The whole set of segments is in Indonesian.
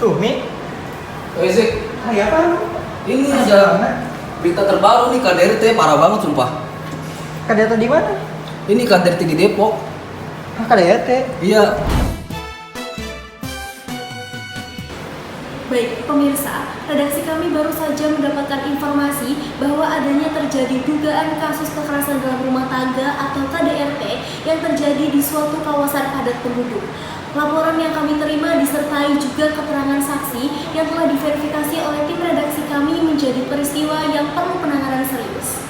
Tumi? Zik, Ya apa? ini ada berita terbaru nih KDRT parah banget sumpah. KDRT di mana? Ini KDRT di Depok. KDRT? Iya. Baik, pemirsa, redaksi kami baru saja mendapatkan informasi bahwa adanya terjadi dugaan kasus kekerasan dalam rumah tangga atau KDRT yang terjadi di suatu kawasan padat penduduk. Laporan yang kami terima disertai juga keterangan saksi yang telah diverifikasi oleh tim redaksi kami menjadi peristiwa yang perlu penanganan serius.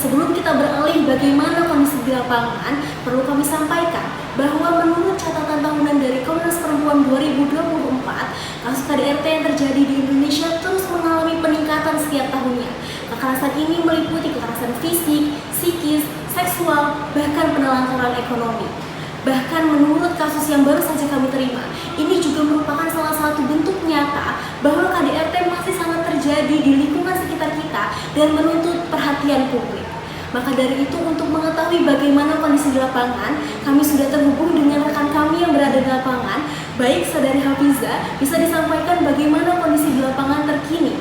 Sebelum kita beralih bagaimana kondisi di lapangan, perlu kami sampaikan bahwa menurut catatan tahunan dari Komnas Perempuan 2024, kasus KDRT yang terjadi di Indonesia terus mengalami peningkatan setiap tahunnya. Kekerasan ini meliputi kekerasan fisik, psikis, seksual, bahkan penelantaran ekonomi. Bahkan menurut kasus yang baru saja kami terima, ini juga merupakan salah satu bentuk nyata bahwa KDRT masih sangat terjadi di lingkungan sekitar kita dan menuntut perhatian publik. Maka dari itu, untuk mengetahui bagaimana kondisi di lapangan, kami sudah terhubung dengan rekan kami yang berada di lapangan. Baik, Saudari Hafiza, bisa disampaikan bagaimana kondisi di lapangan terkini?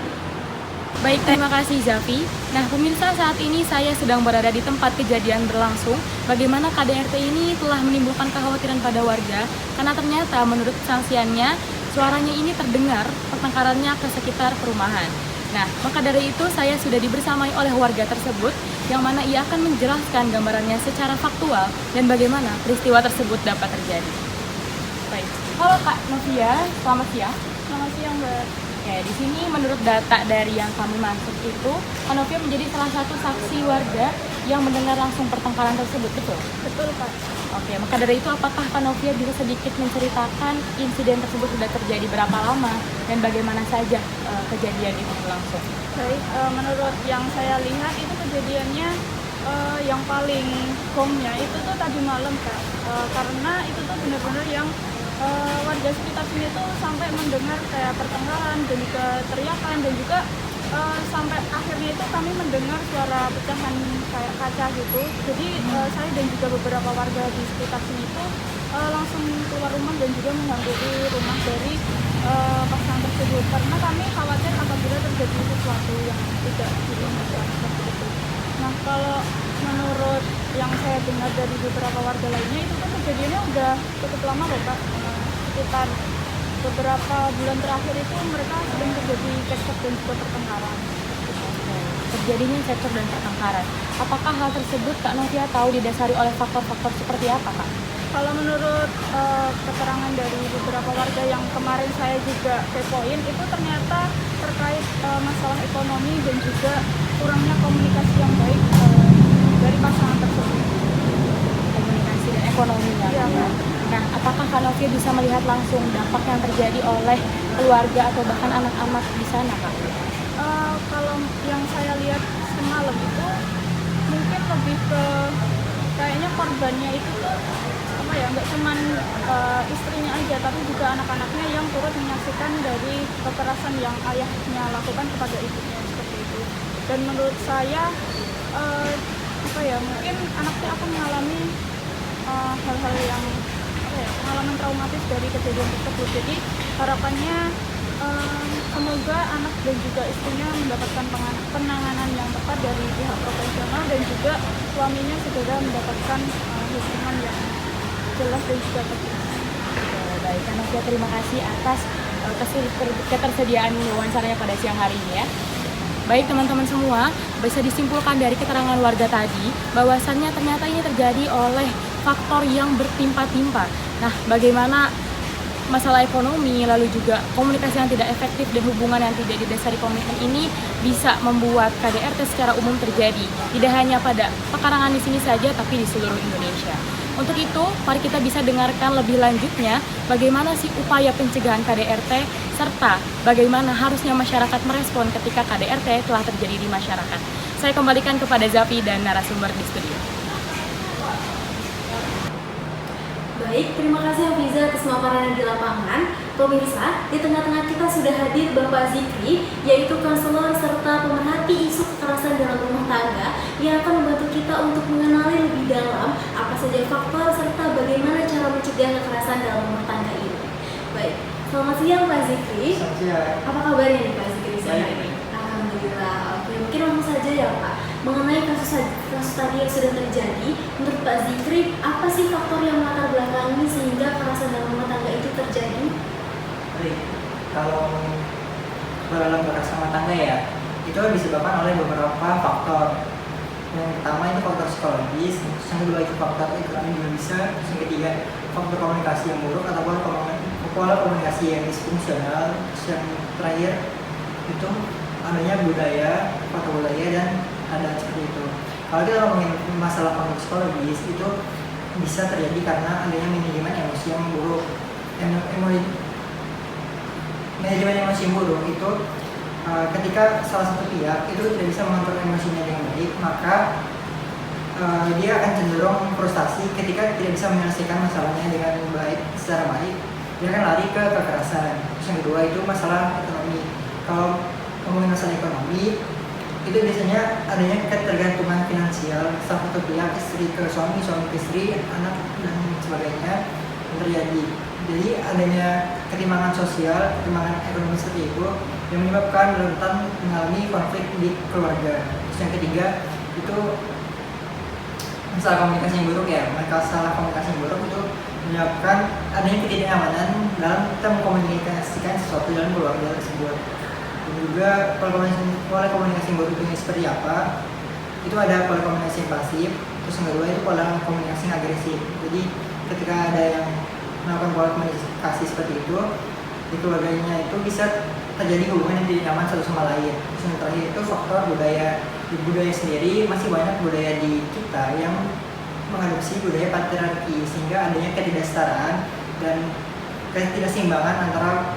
Baik, terima kasih Zafi. Nah, pemirsa, saat ini saya sedang berada di tempat kejadian berlangsung. Bagaimana KDRT ini telah menimbulkan kekhawatiran pada warga, karena ternyata menurut kesaksiannya, suaranya ini terdengar pertengkarannya ke sekitar perumahan. Nah, maka dari itu saya sudah dibersamai oleh warga tersebut, yang mana ia akan menjelaskan gambarannya secara faktual dan bagaimana peristiwa tersebut dapat terjadi. Baik, halo Kak Novia, selamat siang. Selamat siang, Mbak. Oke, di sini menurut data dari yang kami masuk itu, Kak Novia menjadi salah satu saksi warga yang mendengar langsung pertengkaran tersebut, betul? Betul, Pak. Oke, maka dari itu apakah Kak Novia bisa sedikit menceritakan insiden tersebut sudah terjadi berapa lama dan bagaimana saja kejadian itu berlangsung? Baik, menurut yang saya lihat itu kejadiannya yang paling gongnya itu tuh tadi malam, Kak. Karena itu tuh benar-benar yang warga sekitar sini tuh sampai mendengar kayak pertengkaran dan juga teriakan dan juga sampai akhirnya itu kami mendengar suara pecahan kayak kaca gitu. Jadi saya dan juga beberapa warga di sekitar sini itu langsung keluar rumah dan juga menghampiri rumah dari pasangan tersebut karena kami khawatir apabila terjadi sesuatu yang tidak diinginkan seperti itu. Nah, kalau menurut yang saya dengar dari beberapa warga lainnya itu kan kejadiannya udah cukup lama loh, Pak. Sekitar beberapa bulan terakhir itu mereka sering terjadi cekcok dan juga pertengkaran. Terjadinya cekcok dan pertengkaran. Apakah hal tersebut Kak Novia tahu didasari oleh faktor-faktor seperti apa, Kak? Kalau menurut keterangan dari beberapa warga yang kemarin saya juga kepoin, itu ternyata terkait masalah ekonomi dan juga kurangnya komunikasi yang baik dari pasangan tersebut. Komunikasi dan ekonomi ya. Iya, Kak. Nah, apakah Kak Novia bisa melihat langsung dampak yang terjadi oleh keluarga atau bahkan anak-anak di sana, Kak? Kalau yang saya lihat semalam itu mungkin lebih ke kayaknya korbannya itu tuh apa ya, nggak cuman istrinya aja tapi juga anak-anaknya yang turut menyaksikan dari kekerasan yang ayahnya lakukan kepada ibunya seperti itu. Dan menurut saya apa ya, mungkin anaknya akan mengalami hal-hal yang pengalaman traumatis dari kejadian tersebut. Jadi harapannya semoga anak dan juga istrinya mendapatkan penanganan yang tepat dari pihak profesional dan juga suaminya segera mendapatkan hukuman yang jelas dan juga tegas. Baik, Kak Novia, terima kasih atas ketersediaan wawancaranya pada siang hari ini ya. Baik teman-teman semua, bisa disimpulkan dari keterangan warga tadi bahwasannya ternyata ini terjadi oleh faktor yang bertimpa-timpa. Nah, bagaimana masalah ekonomi, lalu juga komunikasi yang tidak efektif dan hubungan yang tidak didasari komitmen ini bisa membuat KDRT secara umum terjadi. Tidak hanya pada pekarangan di sini saja, tapi di seluruh Indonesia. Untuk itu, mari kita bisa dengarkan lebih lanjutnya bagaimana sih upaya pencegahan KDRT, serta bagaimana harusnya masyarakat merespon ketika KDRT telah terjadi di masyarakat. Saya kembalikan kepada Zafi dan narasumber di studio. Baik, terima kasih Hafiza atas pemaparan di lapangan. Pemirsa, di tengah-tengah kita sudah hadir Bapak Zikri, yaitu konselor serta pemerhati isu kekerasan dalam rumah tangga yang akan membantu kita untuk mengenali lebih dalam apa saja faktor serta bagaimana cara mencegah kekerasan dalam rumah tangga ini. Baik, Selamat siang Pak Zikri. Selamat siang. Apa kabarnya nih Pak Zikri siang Baik. ini? Alhamdulillah. Oke, mungkin langsung saja ya Pak. Mengenai kasus tadi yang sudah terjadi, menurut Pak Zikri, apa sih faktor yang melatar belakangi sehingga kekerasan dalam rumah tangga itu terjadi? Baik. Kalau dalam kekerasan rumah tangga ya, itu disebabkan oleh beberapa faktor. Yang pertama itu faktor psikologis, yang kedua itu faktor ekonomi juga bisa, yang ketiga faktor komunikasi yang buruk ataupun pola komunikasi yang disfungsional, yang terakhir itu adanya budaya, faktor budaya dan adat seperti itu. Kalau kita ngomongin masalah faktor psikologis itu bisa terjadi karena adanya manajemen emosi yang buruk. Manajemen emosi yang buruk itu ketika salah satu pihak itu tidak bisa mengontrol emosinya dengan baik, maka dia akan cenderung frustasi ketika tidak bisa menyelesaikan masalahnya dengan baik secara baik, dia akan lari ke kekerasan. Terus yang kedua itu masalah ekonomi. Kalau ngomongin masalah ekonomi itu biasanya adanya ketergantungan finansial salah satu pihak, istri ke suami, suami ke istri, anak dan sebagainya yang terjadi. Jadi adanya ketimpangan sosial, ketimpangan ekonomi seperti itu yang menyebabkan rentan mengalami konflik di keluarga. Terus yang ketiga itu masalah komunikasi yang buruk ya. Masalah komunikasi yang buruk itu menyebabkan adanya ketidaknyamanan dalam kita mengkomunikasikan sesuatu dalam keluarga tersebut. Dan juga pola komunikasi yang buruk ini seperti apa? Itu ada pola komunikasi yang pasif, terus yang kedua itu pola komunikasi yang agresif. Jadi ketika ada yang melakukan pola komunikasi seperti itu di keluarganya itu bisa terjadi hubungan yang tidak nyaman satu sama lain. Terus yang terakhir itu faktor budaya. Di budaya sendiri masih banyak budaya di kita yang mengadopsi budaya patriarki sehingga adanya ketidaksetaraan dan ketidakseimbangan antara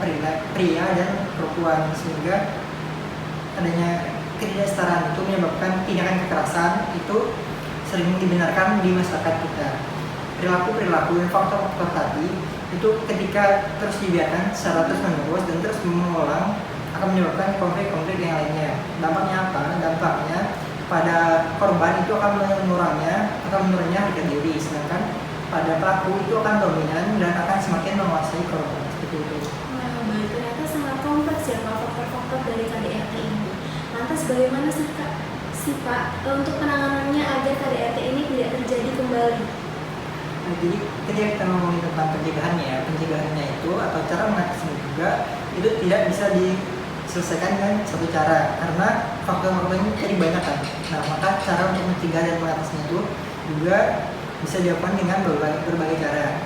pria dan perempuan, sehingga adanya ketidaksetaraan itu menyebabkan tindakan kekerasan itu sering dibenarkan di masyarakat kita. Perilaku dan faktor-faktor tadi itu ketika terus dibiarkan secara terus menerus dan terus mengulang akan menyebabkan konflik-konflik yang lainnya. Dampaknya apa? Dampaknya pada korban itu akan menurunnya harga diri, sedangkan pada pelaku itu akan dominan dan akan semakin menguasai korban seperti itu. Nah, baik, ternyata sangat kompleks ya Pak faktor-faktor dari KDRT ini. Lantas bagaimana sih Pak untuk penanganannya agar KDRT ini tidak terjadi kembali? Nah, jadi ketika kita ngomongin tentang pencegahannya itu atau cara mengatasinya juga itu tidak bisa diselesaikan dengan satu cara karena faktor-faktornya jadi banyak kan. Nah, maka cara untuk mencegah dan mengatasinya itu juga bisa dilakukan dengan berbagai cara.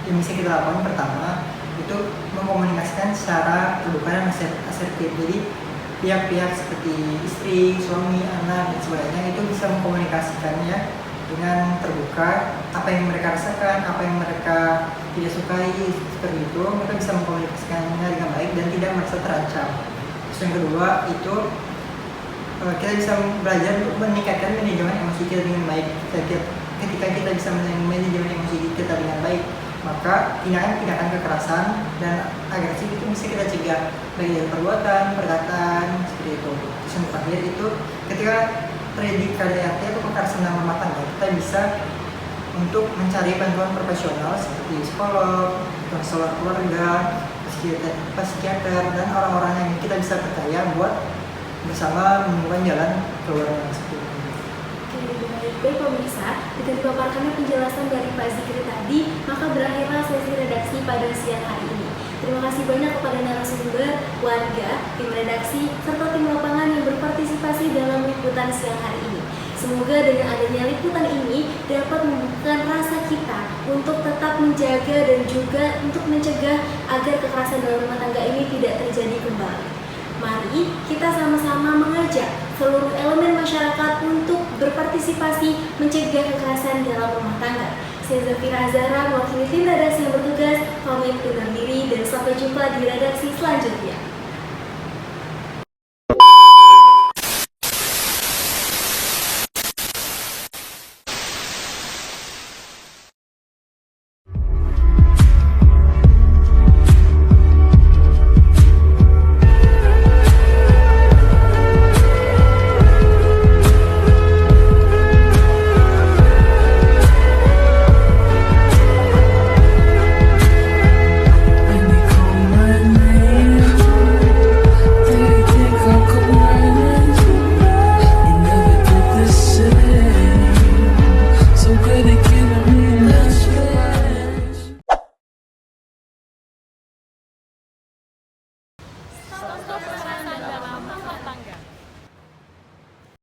Yang bisa kita lakukan pertama itu mengkomunikasikan secara terbuka dan asertif. Jadi pihak-pihak seperti istri, suami, anak dan sebagainya itu bisa mengkomunikasikannya dengan terbuka apa yang mereka rasakan, apa yang mereka tidak sukai seperti itu, mereka bisa mengkomunikasikannya dengan baik dan tidak merasa terancam. Terus yang kedua itu kita bisa belajar untuk meningkatkan manajemen emosi kita dengan baik. Ketika kita bisa manajemen emosi kita dengan baik, maka tindakan kekerasan dan agresif itu bisa kita cegah baik dari perbuatan, perkataan seperti itu. Terus yang terakhir itu ketika terjadi KDRT atau kekerasan dalam rumah tangga, kita bisa untuk mencari bantuan profesional seperti psikolog, konselor keluarga, psikiater dan orang-orang yang kita bisa percaya buat bersama menemukan jalan keluar seperti itu. Baik pemirsa, dengan dipaparkannya penjelasan dari Pak Zikri tadi, maka berakhirlah sesi redaksi pada siang hari ini. Terima kasih banyak kepada narasumber, warga, tim redaksi, serta tim lapangan yang berpartisipasi dalam liputan siang hari ini. Semoga dengan adanya liputan ini dapat membukakan rasa kita untuk tetap menjaga dan juga untuk mencegah agar kekerasan dalam rumah tangga ini tidak terjadi kembali. Mari kita sama-sama mengajak seluruh elemen masyarakat untuk berpartisipasi mencegah kekerasan dalam rumah tangga. Saya Zafira Azhara, mewakili tim redaksi yang bertugas, pamit undur diri dan sampai jumpa di redaksi selanjutnya.